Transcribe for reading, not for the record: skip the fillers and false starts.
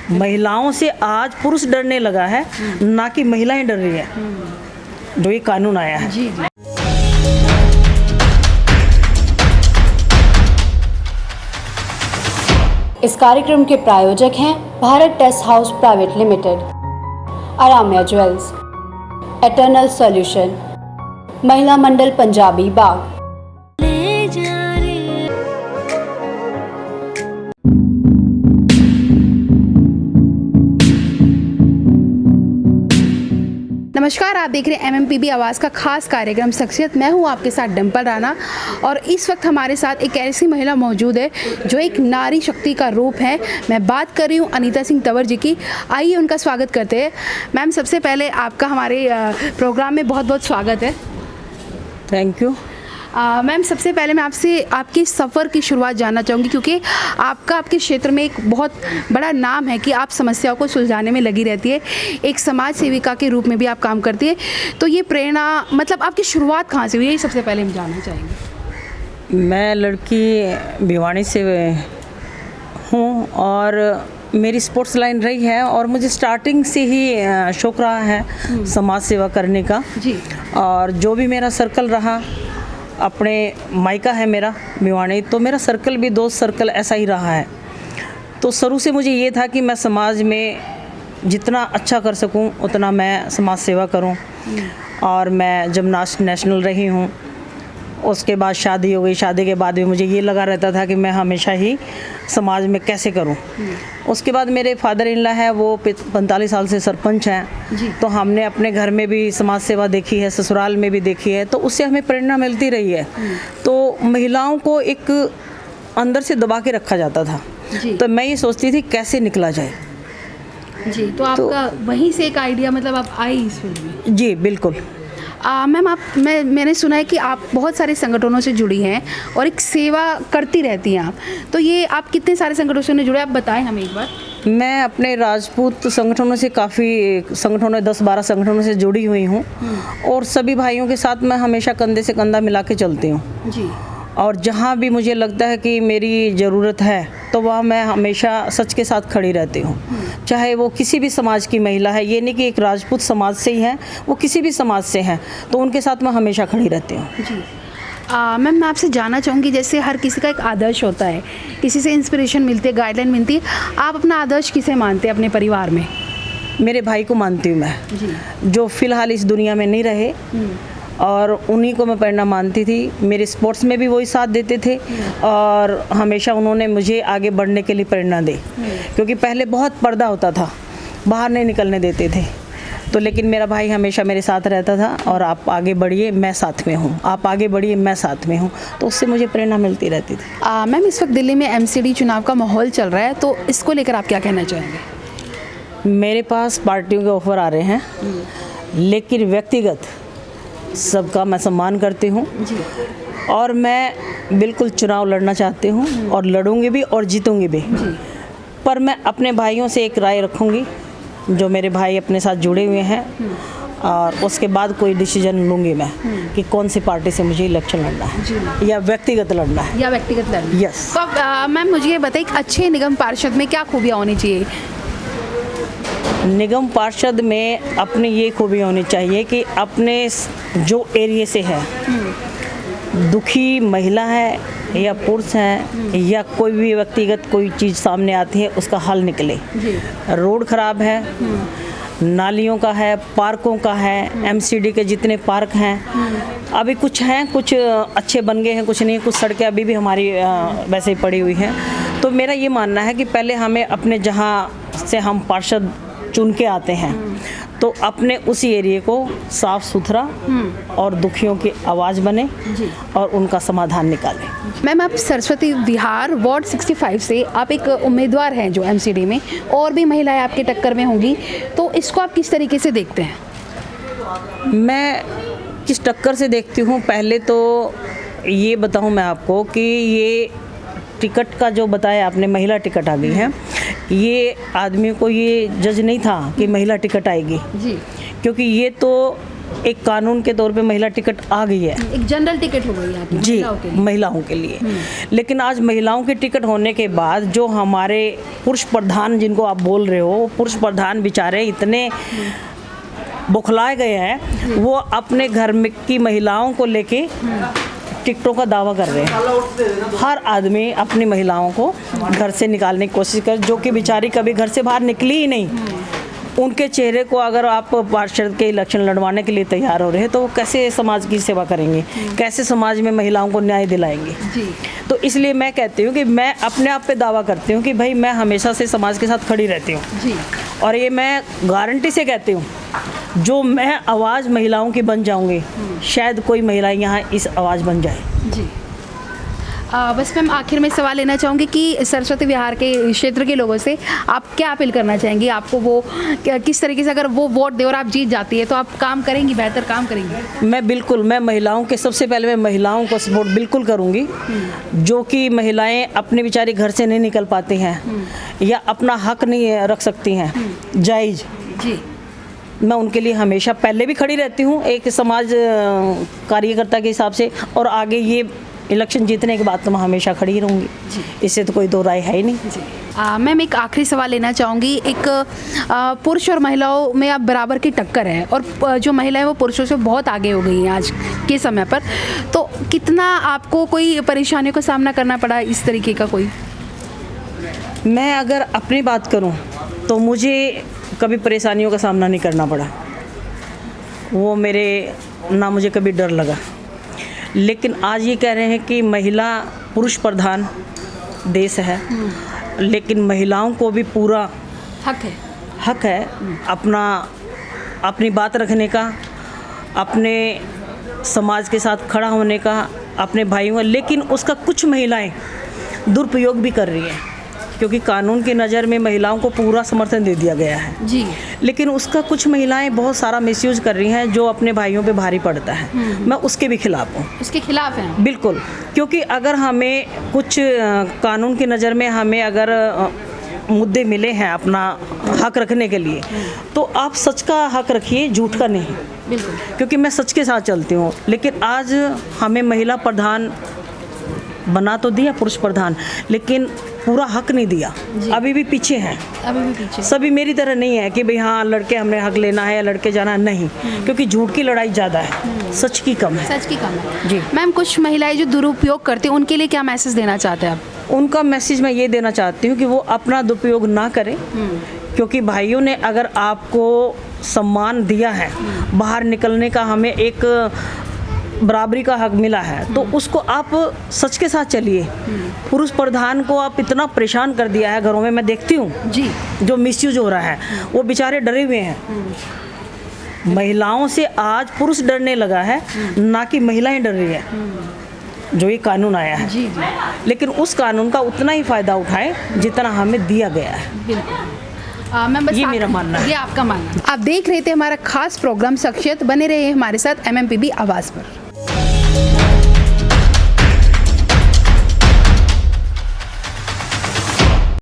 महिलाओं से आज पुरुष डरने लगा है, ना कि महिलाएं डर रही है जो ये कानून आया है। जी जी। इस कार्यक्रम के प्रायोजक हैं Bharat test house private limited, Aaramya jewels, eternal solution, Mahila Mandal Punjabi बाग। नमस्कार, आप देख रहे हैं MMPB आवाज़ का खास कार्यक्रम शख्सियत। मैं हूं आपके साथ डिम्पल राणा और इस वक्त हमारे साथ एक ऐसी महिला मौजूद है जो एक नारी शक्ति का रूप है। मैं बात कर रही हूं अनीता सिंह तंवर जी की। आइए उनका स्वागत करते हैं। मैम, सबसे पहले आपका हमारे प्रोग्राम में बहुत बहुत स्वागत है। Thank you. मैम, सबसे पहले मैं आपसे आपके सफ़र की शुरुआत जानना चाहूँगी, क्योंकि आपके क्षेत्र में एक बहुत बड़ा नाम है कि आप समस्याओं को सुलझाने में लगी रहती है। एक समाज सेविका के रूप में भी आप काम करती है। तो ये प्रेरणा, मतलब आपकी शुरुआत कहाँ से हुई, यही सबसे पहले हम जानना चाहेंगे। मैं लड़की भिवानी से हूँ और मेरी स्पोर्ट्स लाइन रही है और मुझे स्टार्टिंग से ही शौक़ रहा है समाज सेवा करने का जी। और जो भी मेरा सर्कल रहा, अपने मायका है मेरा भिवानी, तो मेरा सर्कल भी दोस्त सर्कल ऐसा ही रहा है। तो शुरू से मुझे ये था कि मैं समाज में जितना अच्छा कर सकूं उतना मैं समाज सेवा करूं। और मैं जब नेशनल रही हूं, उसके बाद शादी हो गई। शादी के बाद भी मुझे ये लगा रहता था कि मैं हमेशा ही समाज में कैसे करूं। उसके बाद मेरे फादर इन लॉ है, वो 45 साल से सरपंच हैं, तो हमने अपने घर में भी समाज सेवा देखी है, ससुराल में भी देखी है, तो उससे हमें प्रेरणा मिलती रही है। तो महिलाओं को एक अंदर से दबा के रखा जाता था, तो मैं ये सोचती थी कैसे निकला जाए। जी, तो आपका वहीं से एक आइडिया, मतलब आप आई इस फील्ड में? जी बिल्कुल। मैम, मैंने सुना है कि आप बहुत सारे संगठनों से जुड़ी हैं और एक सेवा करती रहती हैं आप। तो ये आप कितने सारे संगठनों से जुड़े, आप बताएं हमें एक बार। मैं अपने राजपूत संगठनों से काफ़ी संगठनों 10-12 संगठनों से जुड़ी हुई हूँ और सभी भाइयों के साथ मैं हमेशा कंधे से कंधा मिला के चलती हूँ। जी। और जहाँ भी मुझे लगता है कि मेरी ज़रूरत है तो वह मैं हमेशा सच के साथ खड़ी रहती हूँ। चाहे वो किसी भी समाज की महिला है, ये नहीं कि एक राजपूत समाज से ही है, वो किसी भी समाज से हैं, तो उनके साथ मैं हमेशा खड़ी रहती हूँ। जी। मैम, मैं आपसे जानना चाहूँगी, जैसे हर किसी का एक आदर्श होता है, किसी से इंस्पिरेशन मिलती है, गाइडलाइन मिलती है। आप अपना आदर्श किसे मानते हैं अपने परिवार में? मेरे भाई को मानती हूँ मैं, जो फ़िलहाल इस दुनिया में नहीं रहे, और उन्हीं को मैं प्रेरणा मानती थी। मेरे स्पोर्ट्स में भी वही साथ देते थे और हमेशा उन्होंने मुझे आगे बढ़ने के लिए प्रेरणा दी, क्योंकि पहले बहुत पर्दा होता था, बाहर नहीं निकलने देते थे। तो लेकिन मेरा भाई हमेशा मेरे साथ रहता था और आप आगे बढ़िए, मैं साथ में हूँ, आप आगे बढ़िए, मैं साथ में हूँ, तो उससे मुझे प्रेरणा मिलती रहती थी। मैम, इस वक्त दिल्ली में MCD चुनाव का माहौल चल रहा है, तो इसको लेकर आप क्या कहना चाहेंगे? मेरे पास पार्टियों के ऑफ़र आ रहे हैं, लेकिन व्यक्तिगत सबका मैं सम्मान करती हूँ और मैं बिल्कुल चुनाव लड़ना चाहती हूँ और लड़ूंगी भी और जीतूंगी भी। पर मैं अपने भाइयों से एक राय रखूँगी, जो मेरे भाई अपने साथ जुड़े हुए हैं, और उसके बाद कोई डिसीजन लूँगी मैं कि कौन सी पार्टी से मुझे इलेक्शन लड़ना है या व्यक्तिगत लड़ना है। या व्यक्तिगत लड़ना। यस। तो मैम, मुझे ये बताइए, अच्छे निगम पार्षद में क्या खूबियाँ होनी चाहिए? निगम पार्षद में अपनी ये खूबी होनी चाहिए कि अपने जो एरिया से है, दुखी महिला है या पुरुष है या कोई भी व्यक्तिगत कोई चीज़ सामने आती है, उसका हल निकले। रोड ख़राब है, नालियों का है, पार्कों का है, MCD के जितने पार्क हैं, अभी कुछ हैं, कुछ अच्छे बन गए हैं, कुछ नहीं, कुछ सड़कें अभी भी हमारी वैसे ही पड़ी हुई हैं। तो मेरा ये मानना है कि पहले हमें अपने जहाँ से हम पार्षद चुन के आते हैं, तो अपने उसी एरिया को साफ़ सुथरा और दुखियों की आवाज़ बने और उनका समाधान निकालें। मैम, आप सरस्वती विहार वार्ड 65 से आप एक उम्मीदवार हैं जो MCD में, और भी महिलाएं आपके टक्कर में होंगी, तो इसको आप किस तरीके से देखते हैं? मैं किस टक्कर से देखती हूँ, पहले तो ये बताऊँ मैं आपको कि ये टिकट का जो बताया आपने, महिला टिकट आ गई है, ये आदमी को ये जज नहीं था कि महिला टिकट आएगी, क्योंकि ये तो एक कानून के तौर पे महिला टिकट आ गई है एक जनरल टिकट हो गई है आपकी जी, महिलाओं के लिए। महिलाओं के लिए। लेकिन आज महिलाओं के टिकट होने के बाद जो हमारे पुरुष प्रधान जिनको आप बोल रहे हो, वो पुरुष प्रधान बेचारे इतने बौखलाए गए हैं, वो अपने घर में की महिलाओं को लेके टिकटों का दावा कर रहे हैं। हर आदमी अपनी महिलाओं को घर से निकालने की कोशिश कर, जो कि बेचारी कभी घर से बाहर निकली ही नहीं। उनके चेहरे को अगर आप पार्षद के इलेक्शन लड़वाने के लिए तैयार हो रहे हैं तो वो कैसे समाज की सेवा करेंगे, कैसे समाज में महिलाओं को न्याय दिलाएंगे। जी। तो इसलिए मैं कहती हूँ कि मैं अपने आप पे दावा करती हूँ कि भाई मैं हमेशा से समाज के साथ खड़ी रहती हूँ। जी। और ये मैं गारंटी से कहती हूँ, जो मैं आवाज़ महिलाओं की बन जाऊँगी, शायद कोई महिला यहाँ इस आवाज़ बन जाए। जी। बस मैम आखिर में सवाल लेना चाहूँगी कि सरस्वती विहार के क्षेत्र के लोगों से आप क्या अपील करना चाहेंगी? आपको वो किस तरीके से अगर वो वोट दे और आप जीत जाती है तो आप काम करेंगी, बेहतर काम करेंगी? मैं महिलाओं के सबसे पहले मैं महिलाओं को सपोर्ट बिल्कुल करूँगी, जो कि महिलाएं अपने बेचारे घर से नहीं निकल पाती हैं या अपना हक नहीं रख सकती हैं जायज़। जी। मैं उनके लिए हमेशा पहले भी खड़ी रहती हूँ एक समाज कार्यकर्ता के हिसाब से, और आगे ये इलेक्शन जीतने के बाद तो मैं हमेशा खड़ी ही रहूँगी। इससे तो कोई दो राय है ही नहीं। मैम एक आखिरी सवाल लेना चाहूँगी। एक पुरुष और महिलाओं में अब बराबर की टक्कर है और जो महिलाएं वो पुरुषों से बहुत आगे हो गई हैं आज के समय पर, तो कितना आपको कोई परेशानियों का सामना करना पड़ा इस तरीके का कोई? मैं अगर अपनी बात करूं तो मुझे कभी परेशानियों का सामना नहीं करना पड़ा, वो ना मुझे कभी डर लगा। लेकिन आज ये कह रहे हैं कि महिला पुरुष प्रधान देश है, लेकिन महिलाओं को भी पूरा हक है अपनी बात रखने का, अपने समाज के साथ खड़ा होने का, अपने भाइयों का। लेकिन उसका कुछ महिलाएं दुरुपयोग भी कर रही हैं, क्योंकि कानून की नज़र में महिलाओं को पूरा समर्थन दे दिया गया है जी। लेकिन उसका कुछ महिलाएं बहुत सारा मिसयूज़ कर रही हैं, जो अपने भाइयों पे भारी पड़ता है। मैं उसके भी खिलाफ हूँ। उसके खिलाफ हैं? बिल्कुल, क्योंकि अगर हमें कुछ कानून की नज़र में हमें अगर मुद्दे मिले हैं अपना हक रखने के लिए, तो आप सच का हक रखिए, झूठ का नहीं। बिल्कुल। क्योंकि मैं सच के साथ चलती हूँ। लेकिन आज हमें महिला प्रधान बना तो दिया, पुरुष प्रधान, लेकिन पूरा हक नहीं दिया। अभी भी पीछे हैं, अभी भी पीछे। सभी मेरी तरह नहीं है कि भाई हाँ लड़के हमने हक लेना है या लड़के जाना है, नहीं। क्योंकि झूठ की लड़ाई ज़्यादा है, सच की कम है। सच की कम है जी। मैम कुछ महिलाएं जो दुरुपयोग करती हैं उनके लिए क्या मैसेज देना चाहते हैं आप? उनका मैसेज मैं ये देना चाहती हूँ कि वो अपना दुरुपयोग ना करें, क्योंकि भाइयों ने अगर आपको सम्मान दिया है, बाहर निकलने का हमें एक बराबरी का हक मिला है, तो उसको आप सच के साथ चलिए। पुरुष प्रधान को आप इतना परेशान कर दिया है घरों में, मैं देखती हूँ जी, जो मिसयूज हो रहा है, वो बेचारे डरे हुए हैं। महिलाओं से आज पुरुष डरने लगा है, ना कि महिलाएं डर रही है, जो ये कानून आया है। जी जी। लेकिन उस कानून का उतना ही फ़ायदा उठाएं जितना हमें दिया गया है। बिल्कुल। मैम बस ये मेरा मानना है। ये आपका मानना है। आप देख रहे थे हमारा खास प्रोग्राम शख्सियत, बने रहे हमारे साथ MMPB आवाज़ पर।